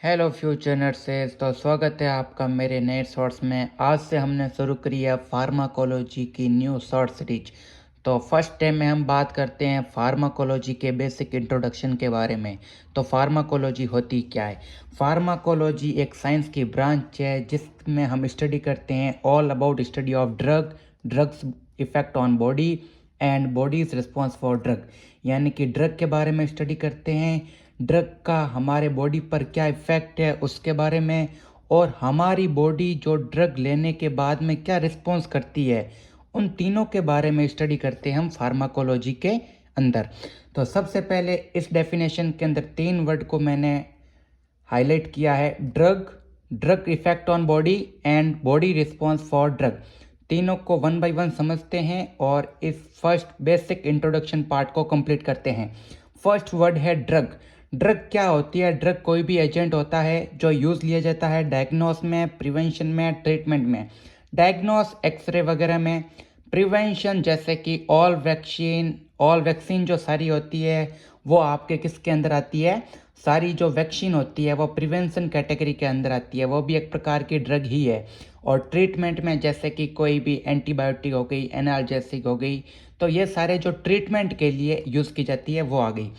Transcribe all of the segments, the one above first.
Hello future nurses. तो स्वागत है आपका मेरे नए शॉर्ट्स में। आज से हमने शुरू करी है फार्माकोलॉजी की न्यू शॉर्ट सीरीज। तो फर्स्ट टाइम में हम बात करते हैं फार्माकोलॉजी के बेसिक इंट्रोडक्शन के बारे में। तो फार्माकोलॉजी होती क्या है? फार्माकोलॉजी एक साइंस की ब्रांच है जिसमें हम स्टडी करते हैं all about study of drugs effect on body and bodies response for drug. यानी कि ड्रग के बारे में स्टडी करते हैं, ड्रग का हमारे बॉडी पर क्या इफ़ेक्ट है उसके बारे में, और हमारी बॉडी जो ड्रग लेने के बाद में क्या रिस्पॉन्स करती है, उन तीनों के बारे में स्टडी करते हैं हम फार्माकोलॉजी के अंदर। तो सबसे पहले इस डेफिनेशन के अंदर 3 वर्ड को मैंने हाईलाइट किया है: drug effect on body and body response for drug. तीनों को वन बाय वन समझते हैं और इस फर्स्ट बेसिक इंट्रोडक्शन पार्ट को कंप्लीट करते हैं। फर्स्ट वर्ड है ड्रग। ड्रग क्या होती है? ड्रग कोई भी एजेंट होता है जो यूज़ लिया जाता है डायग्नोस में, प्रिवेंशन में, ट्रीटमेंट में। डायग्नोस एक्सरे वगैरह में, प्रिवेंशन जैसे कि ऑल वैक्सीन जो सारी होती है वो आपके किसके अंदर आती है? सारी जो वैक्सीन होती है वो प्रिवेंशन कैटेगरी के अंदर आती है, वो भी एक प्रकार की ड्रग ही है। और ट्रीटमेंट में जैसे कि कोई भी एंटीबायोटिक हो गई, एनाल्जेसिक हो गई, तो ये सारे जो ट्रीटमेंट के लिए यूज़ की जाती है वो आ गई।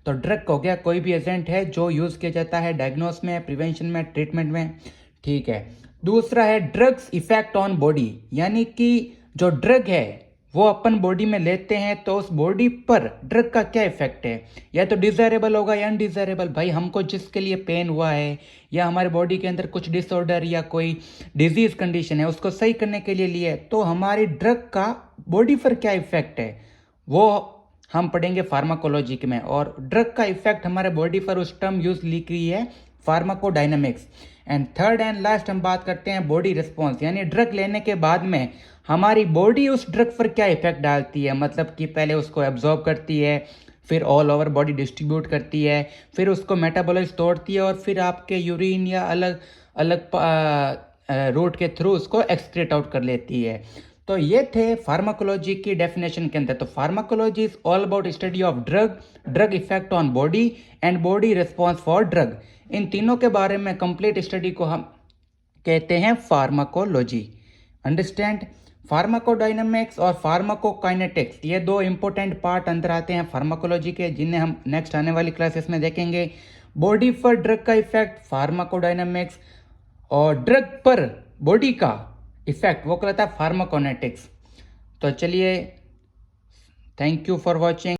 तो ड्रग हो गया कोई भी एजेंट है जो यूज़ किया जाता है डायग्नोस में, प्रिवेंशन में, ट्रीटमेंट में। ठीक है। दूसरा है ड्रग्स इफेक्ट ऑन बॉडी। यानी कि जो ड्रग है वो अपन बॉडी में लेते हैं तो उस बॉडी पर ड्रग का क्या इफेक्ट है, या तो डिजायरेबल होगा या अनडिजायरेबल। भाई हमको जिसके लिए पेन हुआ है या हमारे बॉडी के अंदर कुछ डिसऑर्डर या कोई डिजीज कंडीशन है उसको सही करने के लिए लिए, तो हमारी ड्रग का बॉडी पर क्या इफेक्ट है वो हम पढ़ेंगे फार्माकोलॉजी में। और ड्रग का इफेक्ट हमारे बॉडी पर उस टर्म यूज ली गई है pharmacodynamics. And third and last हम बात करते हैं बॉडी रिस्पॉन्स। यानी ड्रग लेने के बाद में हमारी बॉडी उस ड्रग पर क्या इफेक्ट डालती है, मतलब कि पहले उसको एब्जॉर्ब करती है, फिर ऑल ओवर बॉडी डिस्ट्रीब्यूट करती है, फिर उसको मेटाबॉलाइज तोड़ती है और फिर आपके यूरिन या अलग अलग रूट के थ्रू उसको एक्सक्रीट आउट कर लेती है। तो ये थे फार्माकोलॉजी की डेफिनेशन के अंदर। तो pharmacology is all about study of drug effect on body and body response for drug. इन तीनों के बारे में कंप्लीट स्टडी को हम कहते हैं फार्माकोलॉजी। अंडरस्टैंड? फार्माकोडायनामिक्स और फार्माकोकाइनेटिक्स ये 2 इंपॉर्टेंट पार्ट अंदर आते हैं फार्माकोलॉजी के, जिन्हें हम नेक्स्ट आने वाली क्लासेस में देखेंगे। बॉडी पर ड्रग का इफेक्ट फार्माकोडायनामिक्स, और ड्रग पर बॉडी का इफेक्ट वो कहलाता है फार्माकोनेटिक्स। तो चलिए, थैंक यू फॉर वॉचिंग।